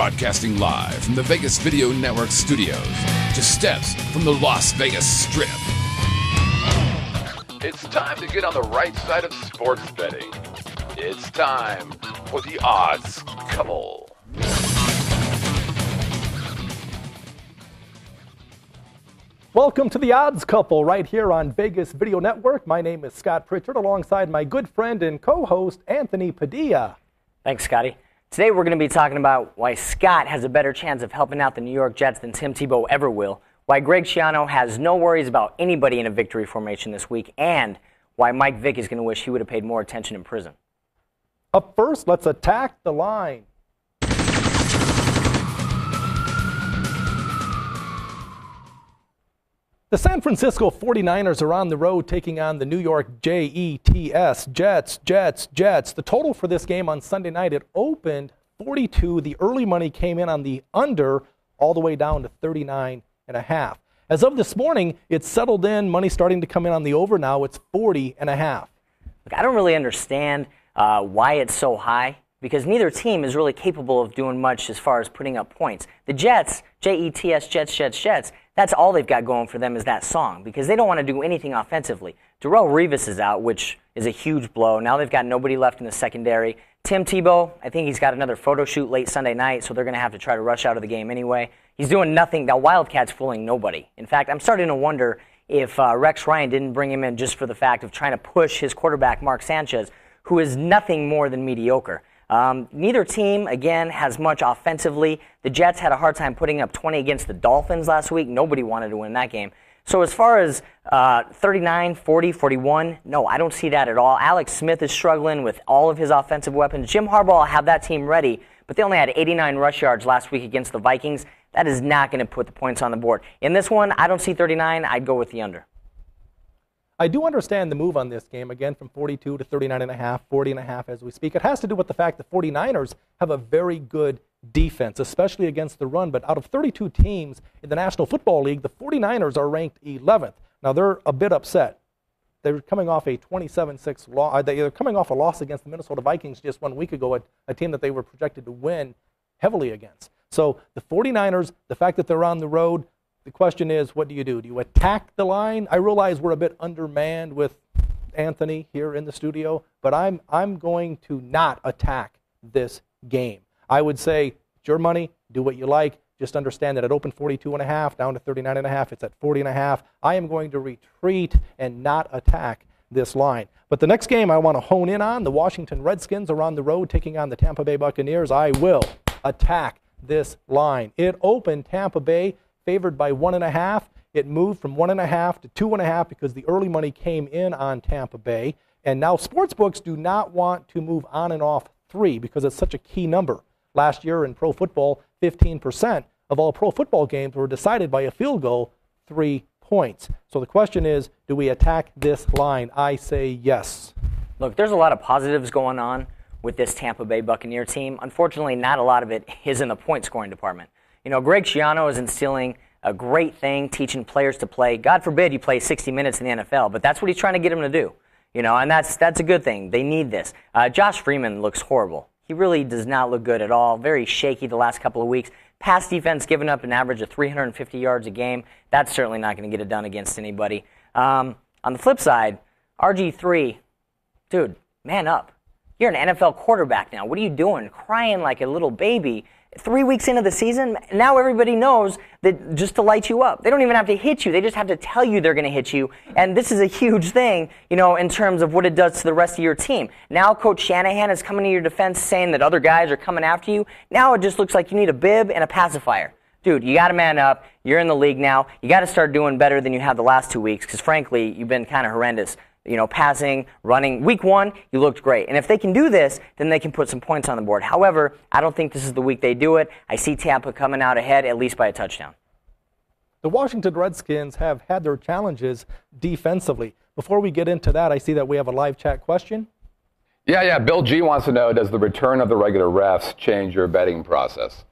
Broadcasting live from the Vegas Video Network studios, just steps from the Las Vegas Strip. It's time to get on the right side of sports betting. It's time for the Odds Couple. Welcome to the Odds Couple right here on Vegas Video Network. My name is Scott Pritchard alongside my good friend and co-host Anthony Padilla. Thanks, Scotty. Today we're going to be talking about why Scott has a better chance of helping out the New York Jets than Tim Tebow ever will, why Greg Schiano has no worries about anybody in a victory formation this week, and why Mike Vick is going to wish he would have paid more attention in prison. Up first, let's attack the line. The San Francisco 49ers are on the road taking on the New York Jets. The total for this game on Sunday night, it opened 42. The early money came in on the under all the way down to 39.5. As of this morning, it's settled in. Money starting to come in on the over now. It's 40.5. Look, I don't really understand why it's so high, because neither team is really capable of doing much as far as putting up points. The Jets, Jets, Jets, that's all they've got going for them is that song, because they don't want to do anything offensively. Darrelle Revis is out, which is a huge blow. Now they've got nobody left in the secondary. Tim Tebow, I think he's got another photo shoot late Sunday night, so they're going to have to try to rush out of the game anyway. He's doing nothing. The Wildcats fooling nobody. In fact, I'm starting to wonder if Rex Ryan didn't bring him in just for the fact of trying to push his quarterback, Mark Sanchez, who is nothing more than mediocre. Neither team, again, has much offensively. The Jets had a hard time putting up 20 against the Dolphins last week. Nobody wanted to win that game. So as far as 39, 40, 41, no, I don't see that at all. Alex Smith is struggling with all of his offensive weapons. Jim Harbaugh will have that team ready, but they only had 89 rush yards last week against the Vikings. That is not going to put the points on the board. In this one, I don't see 39. I'd go with the under. I do understand the move on this game, again, from 42 to 39.5, 40.5 as we speak. It has to do with the fact the 49ers have a very good defense, especially against the run. But out of 32 teams in the National Football League, the 49ers are ranked 11th. Now, they're a bit upset. They're coming off a 27-6 loss. They're coming off a loss against the Minnesota Vikings just 1 week ago, a team that they were projected to win heavily against. So the 49ers, the fact that they're on the road, the question is, what do? Do you attack the line? I realize we're a bit undermanned with Anthony here in the studio, but I'm going to not attack this game. I would say, it's your money, do what you like. Just understand that it opened 42.5, down to 39.5. It's at 40.5. I am going to retreat and not attack this line. But the next game I want to hone in on, the Washington Redskins are on the road taking on the Tampa Bay Buccaneers. I will attack this line. It opened Tampa Bay favored by 1.5. It moved from 1.5 to 2.5 because the early money came in on Tampa Bay. And now sportsbooks do not want to move on and off 3 because it's such a key number. Last year in pro football, 15% of all pro football games were decided by a field goal, 3 points. So the question is, do we attack this line? I say yes. Look, there's a lot of positives going on with this Tampa Bay Buccaneer team. Unfortunately, not a lot of it is in the point scoring department. You know, Greg Schiano is instilling a great thing, teaching players to play. God forbid you play 60 minutes in the NFL, but that's what he's trying to get them to do. You know, and that's a good thing. They need this. Josh Freeman looks horrible. He really does not look good at all. Very shaky the last couple of weeks. Pass defense giving up an average of 350 yards a game. That's certainly not going to get it done against anybody. On the flip side, RG3, dude, man up. You're an NFL quarterback now. What are you doing? Crying like a little baby. 3 weeks into the season, now everybody knows that just to light you up. They don't even have to hit you. They just have to tell you they're going to hit you. And this is a huge thing, you know, in terms of what it does to the rest of your team. Now Coach Shanahan is coming to your defense saying that other guys are coming after you. Now it just looks like you need a bib and a pacifier. Dude, you got to man up. You're in the league now. You got to start doing better than you have the last 2 weeks because, frankly, you've been kind of horrendous. You know, passing, running. Week 1, you looked great. And if they can do this, then they can put some points on the board. However, I don't think this is the week they do it. I see Tampa coming out ahead, at least by a touchdown. The Washington Redskins have had their challenges defensively. Before we get into that, I see that we have a live chat question. Yeah. Bill G wants to know, does the return of the regular refs change your betting process?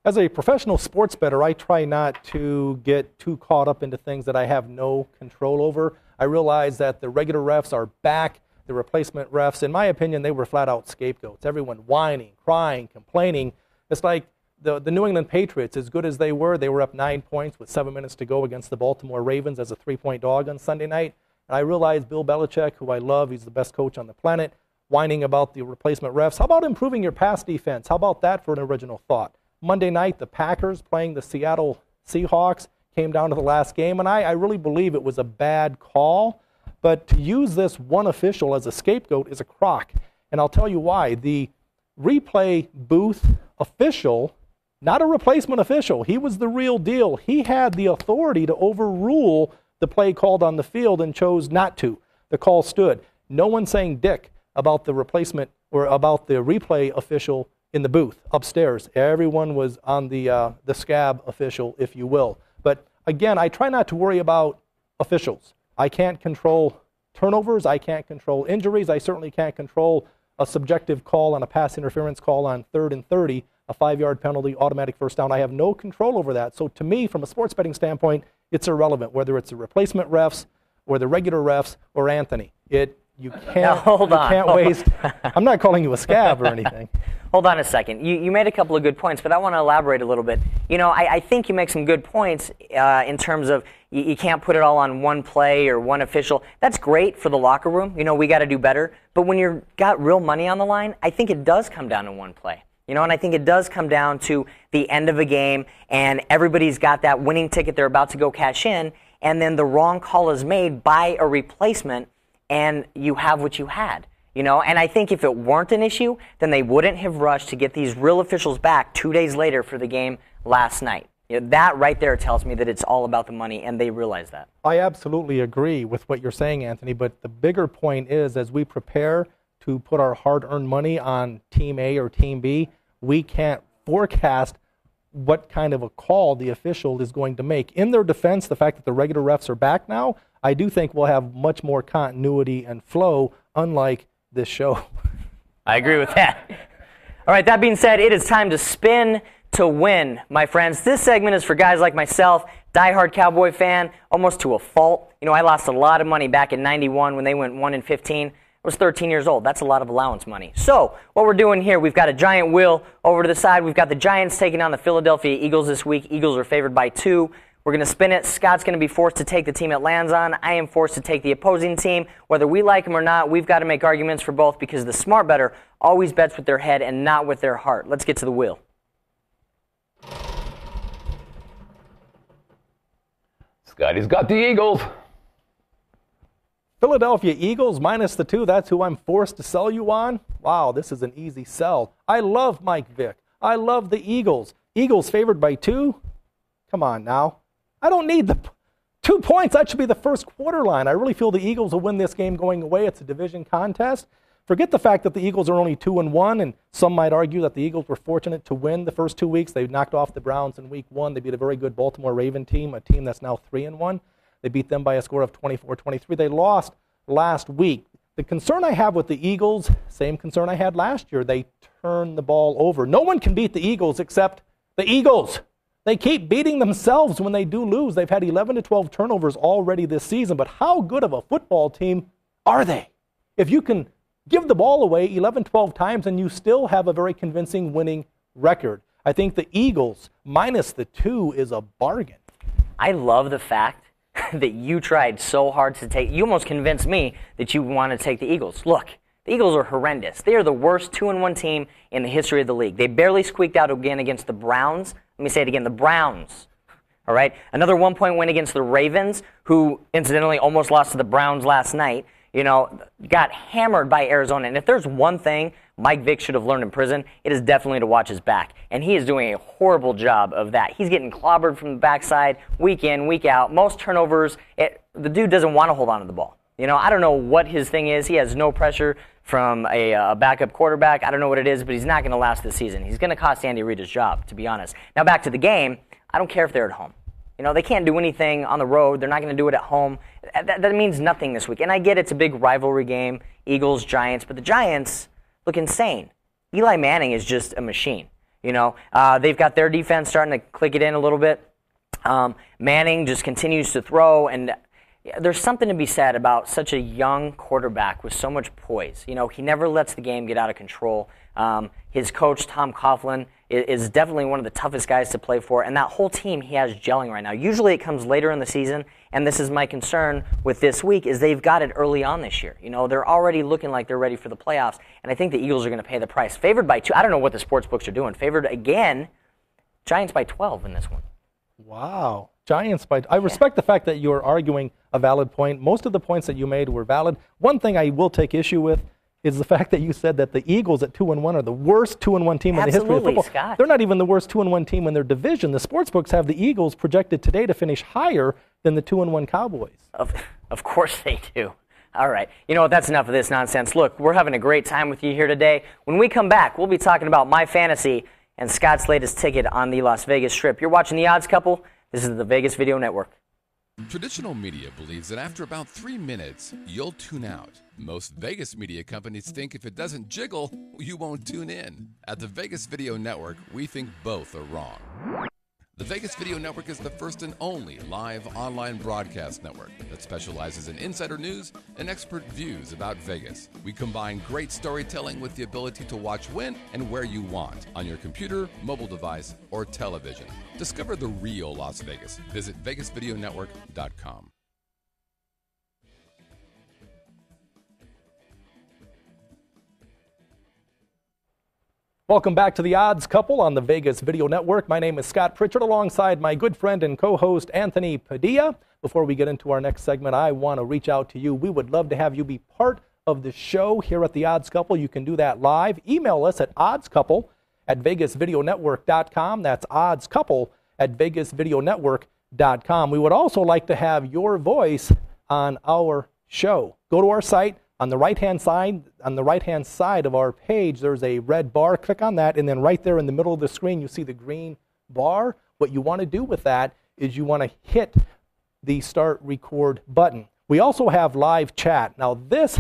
As a professional sports bettor, I try not to get too caught up into things that I have no control over. I realize that the regular refs are back. The replacement refs, in my opinion, they were flat-out scapegoats. Everyone whining, crying, complaining. It's like the New England Patriots, as good as they were up 9 points with 7 minutes to go against the Baltimore Ravens as a 3-point dog on Sunday night. And I realized Bill Belichick, who I love, he's the best coach on the planet, whining about the replacement refs. How about improving your pass defense? How about that for an original thought? Monday night, the Packers playing the Seattle Seahawks came down to the last game, and I really believe it was a bad call. But to use this one official as a scapegoat is a crock. And I'll tell you why. The replay booth official, not a replacement official, he was the real deal. He had the authority to overrule the play called on the field and chose not to. The call stood. No one saying dick about the replacement or about the replay official in the booth upstairs. Everyone was on the Scab official, if you will. But again, I try not to worry about officials. I can't control turnovers. I can't control injuries. I certainly can't control a subjective call on a pass interference call on 3rd and 30, a 5-yard penalty, automatic first down. I have no control over that. So to me, from a sports betting standpoint, it's irrelevant whether it's the replacement refs or the regular refs or Anthony. You can't waste. I'm not calling you a scab or anything. Hold on a second. You made a couple of good points, but I want to elaborate a little bit. I think you make some good points in terms of you can't put it all on one play or one official. That's great for the locker room. We got to do better. But when you've got real money on the line, I think it does come down to one play. And I think it does come down to the end of a game, and everybody's got that winning ticket they're about to go cash in, and then the wrong call is made by a replacement, and you have what you had. And I think if it weren't an issue, then they wouldn't have rushed to get these real officials back 2 days later for the game last night. That right there tells me that it's all about the money, and they realize that. I absolutely agree with what you're saying, Anthony, but the bigger point is as we prepare to put our hard-earned money on Team A or Team B, we can't forecast what kind of a call the official is going to make. In their defense, the fact that the regular refs are back now, I do think we'll have much more continuity and flow, unlike this show. I agree with that. All right, that being said, it is time to spin to win, my friends. This segment is for guys like myself, diehard Cowboy fan, almost to a fault. I lost a lot of money back in '91 when they went 1-15. I was 13 years old. That's a lot of allowance money. So what we're doing here, we've got a giant wheel over to the side. We've got the Giants taking on the Philadelphia Eagles this week. Eagles are favored by 2. We're going to spin it. Scott's going to be forced to take the team it lands on. I am forced to take the opposing team. Whether we like them or not, we've got to make arguments for both because the smart bettor always bets with their head and not with their heart. Let's get to the wheel. Scotty's got the Eagles. Philadelphia Eagles minus the 2, that's who I'm forced to sell you on? Wow, this is an easy sell. I love Mike Vick. I love the Eagles. Eagles favored by 2? Come on now. I don't need the 2 points. That should be the first quarter line. I really feel the Eagles will win this game going away. It's a division contest. Forget the fact that the Eagles are only 2-1, and some might argue that the Eagles were fortunate to win the first 2 weeks. They knocked off the Browns in week 1. They beat a very good Baltimore Raven team, a team that's now 3-1. They beat them by a score of 24-23. They lost last week. The concern I have with the Eagles, same concern I had last year, they turn the ball over. No one can beat the Eagles except the Eagles. They keep beating themselves when they do lose. They've had 11 to 12 turnovers already this season, but how good of a football team are they? If you can give the ball away 11, 12 times and you still have a very convincing winning record. I think the Eagles minus the 2 is a bargain. I love the fact that you tried so hard to take. You almost convinced me that you want to take the Eagles. Look, the Eagles are horrendous. They are the worst 2-1 team in the history of the league. They barely squeaked out again against the Browns. Let me say it again, the Browns. All right? Another 1-point win against the Ravens, who incidentally almost lost to the Browns last night. Got hammered by Arizona. And if there's one thing Mike Vick should have learned in prison, it is definitely to watch his back. And he is doing a horrible job of that. He's getting clobbered from the backside week in, week out. Most turnovers, the dude doesn't want to hold on to the ball. I don't know what his thing is. He has no pressure from a backup quarterback. I don't know what it is, but he's not going to last this season. He's going to cost Andy Reid his job, to be honest. Now back to the game. I don't care if they're at home. They can't do anything on the road. They're not going to do it at home. That means nothing this week. And I get it's a big rivalry game, Eagles, Giants, but the Giants look insane. Eli Manning is just a machine. They've got their defense starting to click it in a little bit. Manning just continues to throw, and there's something to be said about such a young quarterback with so much poise. He never lets the game get out of control. His coach, Tom Coughlin, is definitely one of the toughest guys to play for, and that whole team he has gelling right now. Usually it comes later in the season, and this is my concern with this week, is they've got it early on this year. You know, they're already looking like they're ready for the playoffs, and I think the Eagles are going to pay the price. Favored by 2. I don't know what the sports books are doing. Favored again, Giants by 12 in this one. Wow. Giants by... I respect the fact that you're arguing a valid point. Most of the points that you made were valid. One thing I will take issue with is the fact that you said that the Eagles at 2-1 are the worst 2-1 team in the history of football. Scott. They're not even the worst 2-1 team in their division. The sportsbooks have the Eagles projected today to finish higher than the 2-1 Cowboys. Of course they do. All right. You know what? That's enough of this nonsense. Look, we're having a great time with you here today. When we come back, we'll be talking about my fantasy and Scott's latest ticket on the Las Vegas Strip. You're watching The Odds Couple. This is the Vegas Video Network. Traditional media believes that after about 3 minutes, you'll tune out. Most Vegas media companies think if it doesn't jiggle, you won't tune in. At the Vegas Video Network, we think both are wrong. The Vegas Video Network is the first and only live online broadcast network that specializes in insider news and expert views about Vegas. We combine great storytelling with the ability to watch when and where you want on your computer, mobile device, or television. Discover the real Las Vegas. Visit VegasVideoNetwork.com. Welcome back to The Odds Couple on the Vegas Video Network. My name is Scott Pritchard alongside my good friend and co-host Anthony Padilla. Before we get into our next segment, I want to reach out to you. We would love to have you be part of the show here at The Odds Couple. You can do that live. Email us at oddscouple@vegasvideonetwork.com. That's oddscouple@vegasvideonetwork.com. We would also like to have your voice on our show. Go to our site. On the right-hand side of our page, there's a red bar. Click on that, and then right there in the middle of the screen, you see the green bar. What you want to do with that is you want to hit the Start Record button. We also have live chat. Now, this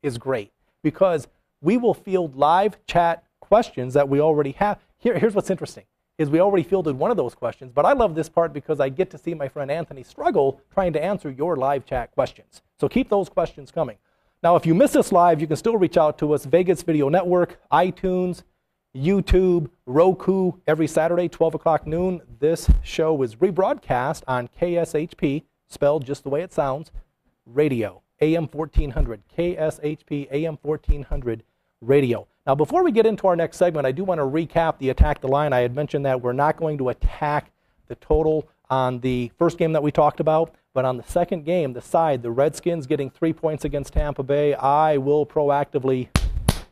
is great because we will field live chat questions that we already have. Here's what's interesting, is we already fielded one of those questions, but I love this part because I get to see my friend Anthony struggle trying to answer your live chat questions. So keep those questions coming. Now, if you miss us live, you can still reach out to us, Vegas Video Network, iTunes, YouTube, Roku, every Saturday, 12 o'clock noon. This show is rebroadcast on KSHP, spelled just the way it sounds, radio, AM 1400, KSHP, AM 1400 radio. Now, before we get into our next segment, I do want to recap the Attack the Line. I had mentioned that we're not going to attack the total on the first game that we talked about. But on the second game, the Redskins getting 3 points against Tampa Bay, I will proactively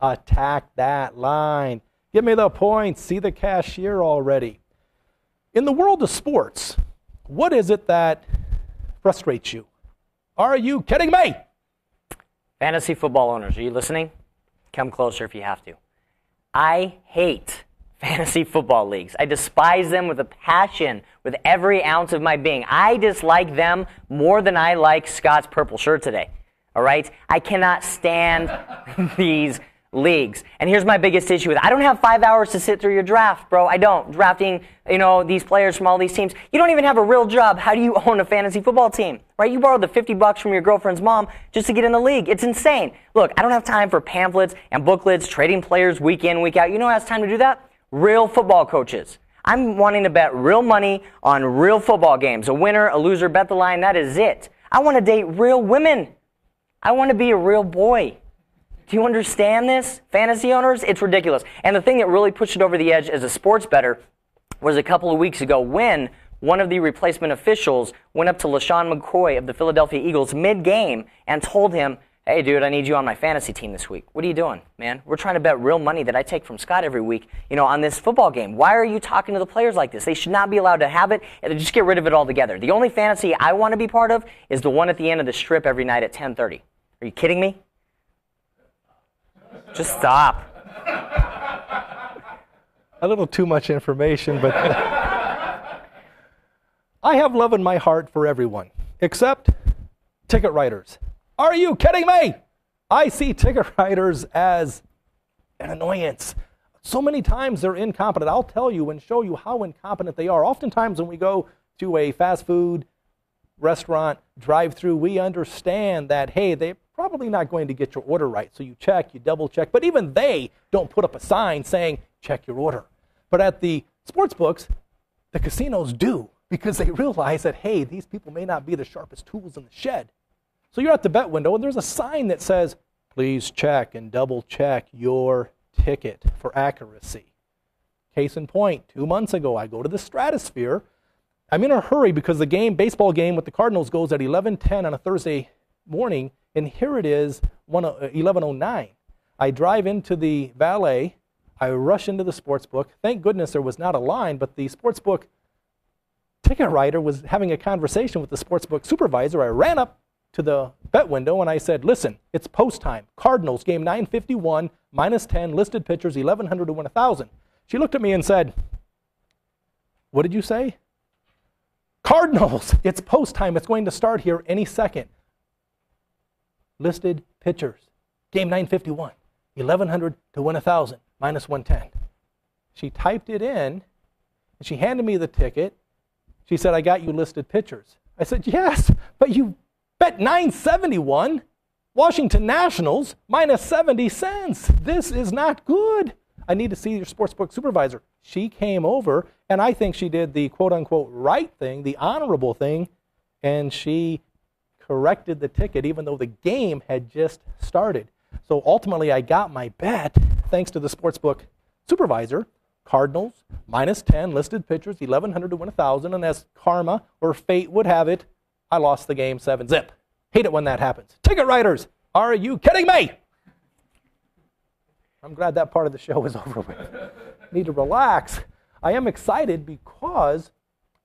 attack that line. Give me the points. See the cashier already. In the world of sports, what is it that frustrates you? Are you kidding me? Fantasy football owners, are you listening? Come closer if you have to. I hate fantasy football leagues. I despise them with a passion, with every ounce of my being. I dislike them more than I like Scott's purple shirt today. All right? I cannot stand these leagues. And here's my biggest issue with it. I don't have 5 hours to sit through your draft, bro. I don't. Drafting, these players from all these teams. You don't even have a real job. How do you own a fantasy football team? Right? You borrowed the $50 from your girlfriend's mom just to get in the league. It's insane. Look, I don't have time for pamphlets and booklets, trading players week in, week out. You know who has time to do that? Real football coaches. I'm wanting to bet real money on real football games. A winner, a loser, bet the line. That is it. I want to date real women. I want to be a real boy. Do you understand this, fantasy owners? It's ridiculous. And the thing that really pushed it over the edge as a sports bettor was a couple of weeks ago when one of the replacement officials went up to LaShawn McCoy of the Philadelphia Eagles mid-game and told him, hey, dude, I need you on my fantasy team this week. What are you doing, man? We're trying to bet real money that I take from Scott every week, on this football game. Why are you talking to the players like this? They should not be allowed to have it, and just get rid of it altogether. The only fantasy I want to be part of is the one at the end of the strip every night at 10:30. Are you kidding me? Just stop. A little too much information, but I have love in my heart for everyone, except ticket writers. Are you kidding me? I see ticket writers as an annoyance. So many times they're incompetent. I'll tell you and show you how incompetent they are. Oftentimes when we go to a fast food restaurant drive-through, we understand that, hey, they're probably not going to get your order right. So you check, you double check. But even they don't put up a sign saying, check your order. But at the sports books, the casinos do, because they realize that, hey, these people may not be the sharpest tools in the shed. So you're at the bet window, and there's a sign that says, please check and double check your ticket for accuracy. Case in point, 2 months ago, I go to the Stratosphere. I'm in a hurry because the baseball game with the Cardinals goes at 11:10 on a Thursday morning, and here it is, 11:09. I drive into the valet. I rush into the sports book. Thank goodness there was not a line, but the sports book ticket writer was having a conversation with the sports book supervisor. I ran up to the bet window and I said, listen, it's post time. Cardinals, game 951, -10, listed pitchers, 1,100 to win 1,000. She looked at me and said, what did you say? Cardinals, it's post time. It's going to start here any second. Listed pitchers, game 951, 1,100 to win 1,000, -110. She typed it in, and she handed me the ticket. She said, I got you listed pitchers. I said, yes, but you bet 971, Washington Nationals, -70 cents. This is not good. I need to see your sportsbook supervisor. She came over, and I think she did the quote-unquote right thing, the honorable thing, and she corrected the ticket even though the game had just started. So ultimately, I got my bet thanks to the sportsbook supervisor. Cardinals, -10, listed pitchers, 1,100 to win 1,000, and as karma or fate would have it, I lost the game 7-zip. Hate it when that happens. Ticket writers, are you kidding me? I'm glad that part of the show is over with. Need to relax. I am excited because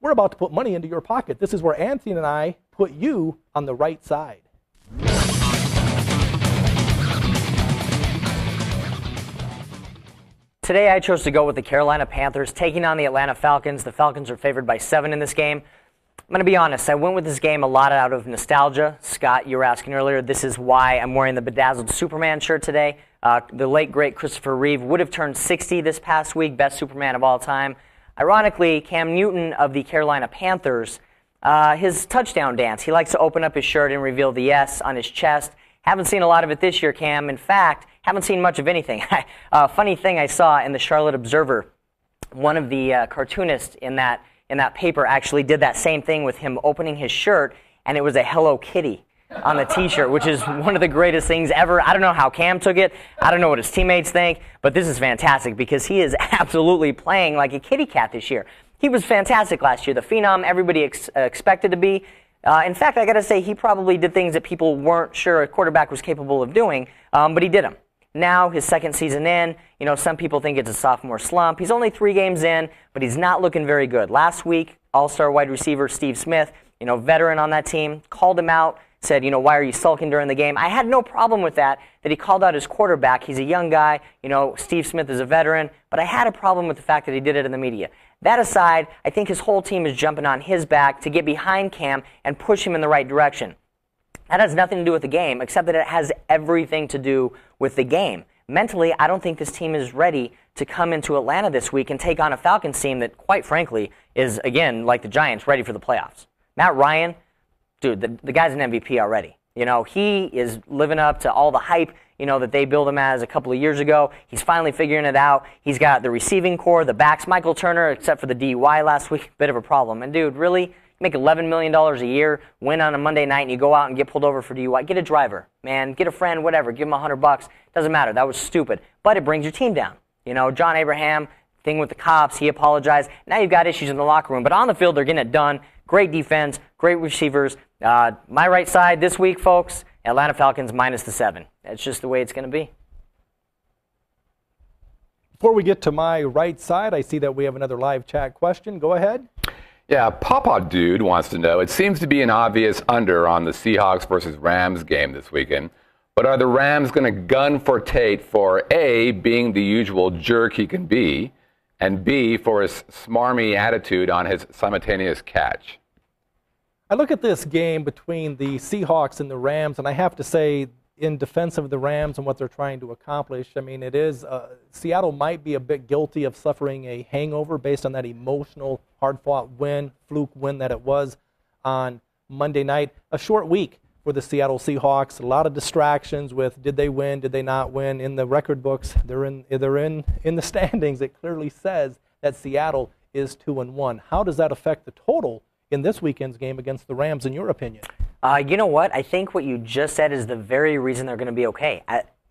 we're about to put money into your pocket. This is where Anthony and I put you on the right side. Today I chose to go with the Carolina Panthers taking on the Atlanta Falcons. The Falcons are favored by 7 in this game. I'm going to be honest, I went with this game a lot out of nostalgia. Scott, you were asking earlier, this is why I'm wearing the bedazzled Superman shirt today. The late, great Christopher Reeve would have turned 60 this past week, best Superman of all time. Ironically, Cam Newton of the Carolina Panthers, his touchdown dance, he likes to open up his shirt and reveal the S on his chest. Haven't seen a lot of it this year, Cam. In fact, haven't seen much of anything. Funny thing I saw in the Charlotte Observer, one of the cartoonists in that paper actually did that same thing with him opening his shirt, and it was a Hello Kitty on the T-shirt, which is one of the greatest things ever. I don't know how Cam took it. I don't know what his teammates think, but this is fantastic because he is absolutely playing like a kitty cat this year. He was fantastic last year, the phenom everybody expected to be. In fact, I got to say, he probably did things that people weren't sure a quarterback was capable of doing, but he did them. Now, his second season in, some people think it's a sophomore slump. He's only 3 games in, but he's not looking very good. Last week, all-star wide receiver Steve Smith, veteran on that team, called him out, said, why are you sulking during the game? I had no problem with that he called out his quarterback. He's a young guy. Steve Smith is a veteran, but I had a problem with the fact that he did it in the media. That aside, I think his whole team is jumping on his back to get behind Cam and push him in the right direction. That has nothing to do with the game, except that it has everything to do with the game. Mentally, I don't think this team is ready to come into Atlanta this week and take on a Falcons team that, quite frankly, is, again, like the Giants, ready for the playoffs. Matt Ryan, dude, the guy's an MVP already. He is living up to all the hype, that they built him as a couple of years ago. He's finally figuring it out. He's got the receiving core, the backs. Michael Turner, except for the DUI last week, bit of a problem. And, dude, really? You make $11 million a year, win on a Monday night, and you go out and get pulled over for DUI. Get a driver, man. Get a friend, whatever. Give him $100. Doesn't matter. That was stupid. But it brings your team down. John Abraham, thing with the cops, he apologized. Now you've got issues in the locker room. But on the field, they're getting it done. Great defense, great receivers. My right side this week, folks, Atlanta Falcons -7. That's just the way it's going to be. Before we get to my right side, I see that we have another live chat question. Go ahead. Yeah, Papa Dude wants to know, it seems to be an obvious under on the Seahawks versus Rams game this weekend, but are the Rams going to gun for Tate for A, being the usual jerk he can be, and B, for his smarmy attitude on his simultaneous catch? I look at this game between the Seahawks and the Rams, and I have to say, in defense of the Rams and what they're trying to accomplish, I mean, it is Seattle might be a bit guilty of suffering a hangover based on that emotional, hard-fought win, fluke win that it was on Monday night. A short week for the Seattle Seahawks. A lot of distractions with did they win, did they not win. In the record books, they're in the standings. It clearly says that Seattle is 2-1. How does that affect the total in this weekend's game against the Rams, in your opinion? You know what? I think what you just said is the very reason they're going to be okay.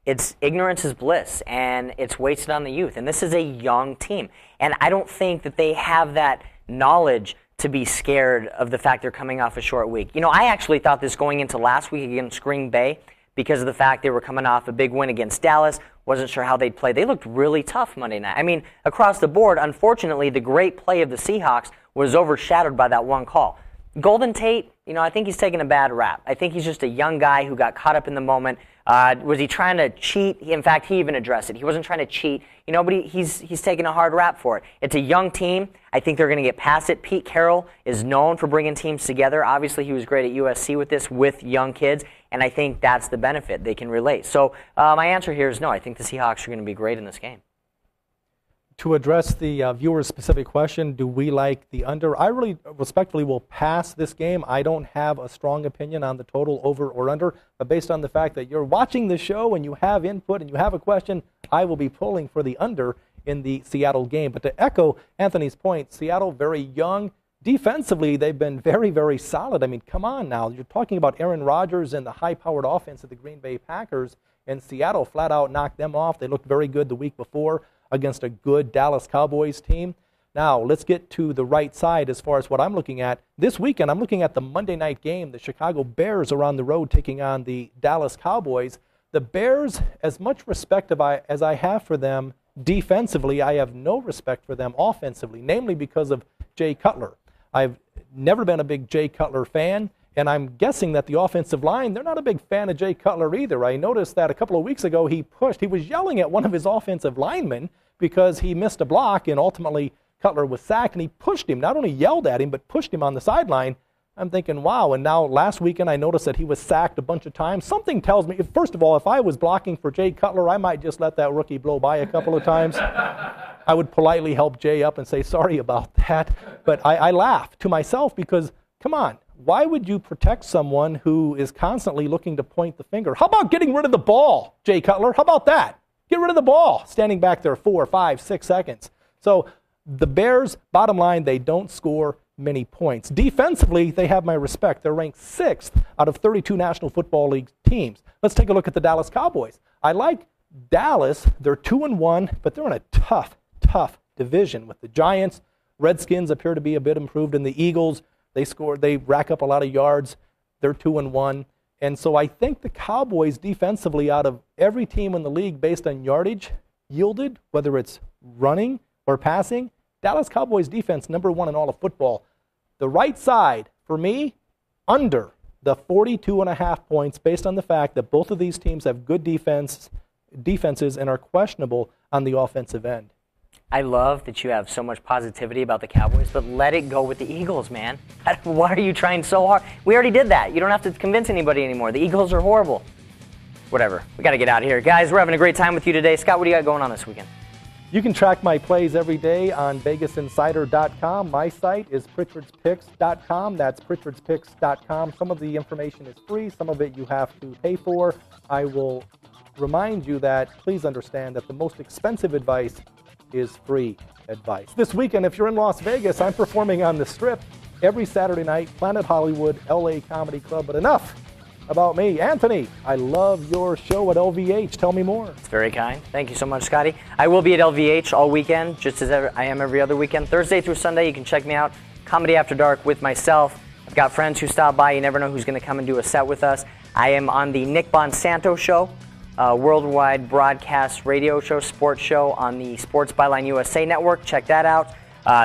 It's ignorance is bliss, and it's wasted on the youth. And this is a young team. And I don't think that they have that knowledge to be scared of the fact they're coming off a short week. You know, I actually thought this going into last week against Green Bay because of the fact they were coming off a big win against Dallas. Wasn't sure how they'd play. They looked really tough Monday night. I mean, across the board, unfortunately, the great play of the Seahawks was overshadowed by that one call. Golden Tate, you know, I think he's taking a bad rap. I think he's just a young guy who got caught up in the moment. Was he trying to cheat? In fact, he even addressed it. He wasn't trying to cheat, you know, but he's taking a hard rap for it. It's a young team. I think they're going to get past it. Pete Carroll is known for bringing teams together. Obviously, he was great at USC with this, with young kids, and I think that's the benefit. They can relate. So my answer here is no. I think the Seahawks are going to be great in this game. To address the viewer's specific question, do we like the under? I really respectfully will pass this game. I don't have a strong opinion on the total over or under, but based on the fact that you're watching the show and you have input and you have a question, I will be pulling for the under in the Seattle game. But to echo Anthony's point, Seattle very young. Defensively, they've been very, very solid. I mean, come on now. You're talking about Aaron Rodgers and the high-powered offense of the Green Bay Packers, and Seattle flat out knocked them off. They looked very good the week before against a good Dallas Cowboys team. Now, let's get to the right side as far as what I'm looking at. This weekend, I'm looking at the Monday night game. The Chicago Bears are on the road taking on the Dallas Cowboys. The Bears, as much respect as I have for them defensively, I have no respect for them offensively, namely because of Jay Cutler. I've never been a big Jay Cutler fan, and I'm guessing that the offensive line, they're not a big fan of Jay Cutler either. I noticed that a couple of weeks ago he was yelling at one of his offensive linemen because he missed a block, and ultimately Cutler was sacked, and he pushed him, not only yelled at him, but pushed him on the sideline. I'm thinking, wow, and now last weekend I noticed that he was sacked a bunch of times. Something tells me, first of all, if I was blocking for Jay Cutler, I might just let that rookie blow by a couple of times. I would politely help Jay up and say sorry about that. But I laugh to myself because, come on, why would you protect someone who is constantly looking to point the finger? How about getting rid of the ball, Jay Cutler? How about that? Get rid of the ball, standing back there 4, 5, 6 seconds. So the Bears, bottom line, they don't score many points. Defensively, they have my respect. They're ranked 6th out of 32 National Football League teams. Let's take a look at the Dallas Cowboys. I like Dallas. They're 2-1, but they're in a tough division with the Giants. Redskins appear to be a bit improved, and the Eagles, they rack up a lot of yards. They're 2-1. And so I think the Cowboys defensively, out of every team in the league based on yardage yielded, whether it's running or passing, Dallas Cowboys defense number 1 in all of football. The right side, for me, under the 42.5 points based on the fact that both of these teams have good defenses and are questionable on the offensive end. I love that you have so much positivity about the Cowboys, but let it go with the Eagles, man. Why are you trying so hard? We already did that. You don't have to convince anybody anymore. The Eagles are horrible. Whatever. We got to get out of here. Guys, we're having a great time with you today. Scott, what do you got going on this weekend? You can track my plays every day on VegasInsider.com. My site is Pritchard'sPicks.com. That's Pritchard'sPicks.com. Some of the information is free. Some of it you have to pay for. I will remind you that please understand that the most expensive advice is free advice. This weekend, if you're in Las Vegas, I'm performing on the Strip every Saturday night, Planet Hollywood, LA Comedy Club. But enough about me. Anthony, I love your show at LVH. Tell me more. It's very kind. Thank you so much, Scotty. I will be at LVH all weekend, just as I am every other weekend. Thursday through Sunday, you can check me out. Comedy After Dark with myself. I've got friends who stop by. You never know who's going to come and do a set with us. I am on the Nick Bonsanto Show, worldwide broadcast radio show, sports show on the Sports Byline USA Network. Check that out.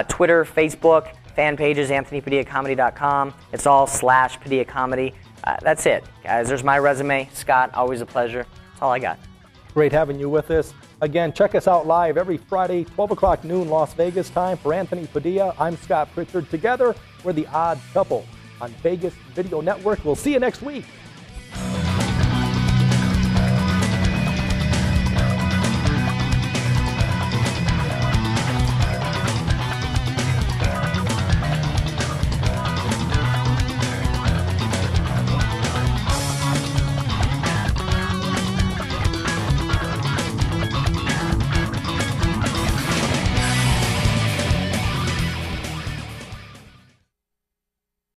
Twitter, Facebook, fan pages, AnthonyPadillaComedy.com. It's all /Padilla Comedy. That's it, guys. There's my resume. Scott, always a pleasure. That's all I got. Great having you with us. Again, check us out live every Friday, 12 o'clock noon Las Vegas time. For Anthony Padilla, I'm Scott Pritchard. Together, we're the odd couple on Vegas Video Network. We'll see you next week.